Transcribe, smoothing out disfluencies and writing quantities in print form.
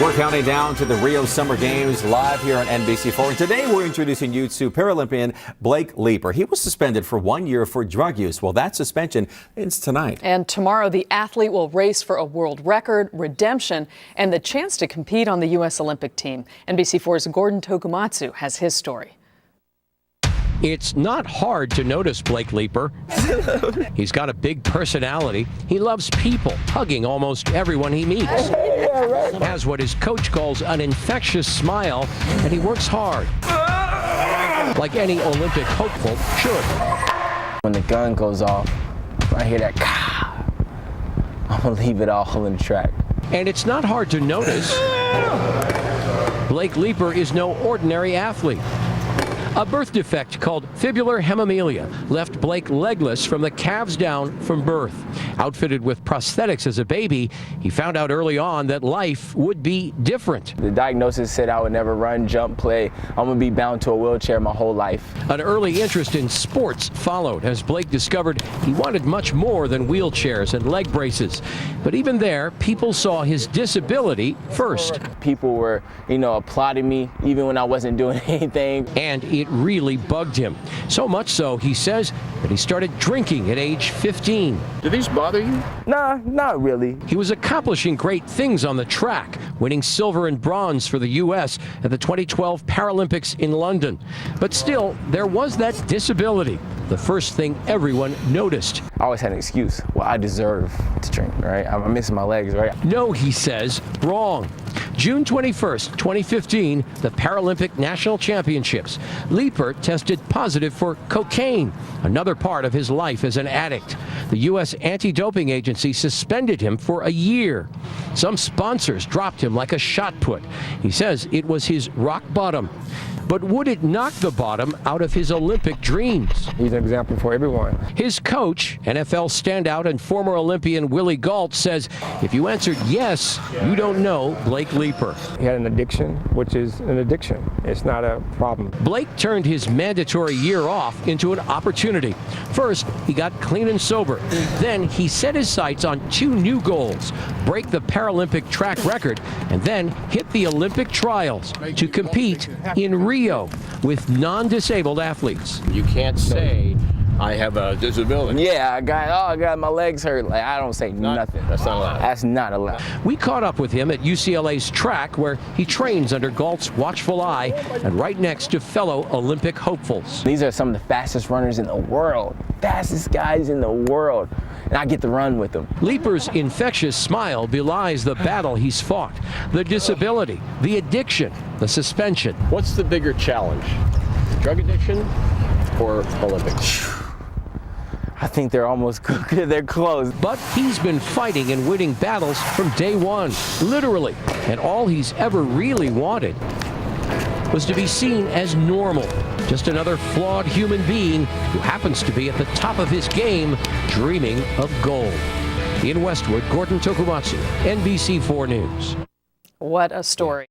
We're counting down to the Rio Summer Games live here on NBC4. And today we're introducing you to Paralympian Blake Leeper. He was suspended for 1 year for drug use. Well, that suspension ends tonight. And tomorrow, the athlete will race for a world record, redemption, and the chance to compete on the U.S. Olympic team. NBC4's Gordon Tokumatsu has his story. It's not hard to notice Blake Leeper. He's got a big personality. He loves people, hugging almost everyone he meets. Has what his coach calls an infectious smile, and he works hard, like any Olympic hopeful should. When the gun goes off, I hear that, I'm gonna leave it all in the track. And it's not hard to notice Blake Leeper is no ordinary athlete. A birth defect called fibular hemimelia left Blake legless from the calves down from birth. Outfitted with prosthetics as a baby, he found out early on that life would be different. The diagnosis said I would never run, jump, play. I'm gonna be bound to a wheelchair my whole life. An early interest in sports followed as Blake discovered he wanted much more than wheelchairs and leg braces. But even there, people saw his disability first. People were, applauding me even when I wasn't doing anything. And it really bugged him. So much so, he says, that he started drinking at age 15. Do these bother you? Nah, not really. He was accomplishing great things on the track, winning silver and bronze for the U.S. at the 2012 Paralympics in London. But still, there was that disability, the first thing everyone noticed. I always had an excuse. Well, I deserve to drink, right? I'm missing my legs, right? No, he says, wrong. June 21st, 2015, the Paralympic National Championships. Leeper tested positive for cocaine, another part of his life as an addict. The U.S. anti-doping agency suspended him for a year. Some sponsors dropped him like a shot put. He says it was his rock bottom. But would it knock the bottom out of his Olympic dreams? He's an example for everyone. His coach, NFL standout and former Olympian Willie Gault, says if you answered yes, you don't know Blake Leeper. He had an addiction, which is an addiction. It's not a problem. Blake turned his mandatory year off into an opportunity. First, he got clean and sober. Then he set his sights on 2 new goals: break the Paralympic track record and then hit the Olympic trials to compete in Rio with non-disabled athletes. You can't say, I have a disability. Yeah, I got my legs hurt. Like, I don't say nothing. That's not allowed. That's not allowed. We caught up with him at UCLA's track, where he trains under Gault's watchful eye and right next to fellow Olympic hopefuls. These are some of the fastest runners in the world. Fastest guys in the world. And I get to run with them. Leeper's infectious smile belies the battle he's fought. The disability, the addiction, the suspension. What's the bigger challenge? Drug addiction or Olympics? I think they're almost they're close. But he's been fighting and winning battles from day one, literally. And all he's ever really wanted was to be seen as normal. Just another flawed human being who happens to be at the top of his game, dreaming of gold. In Westwood, Gordon Tokumatsu, NBC4 News. What a story.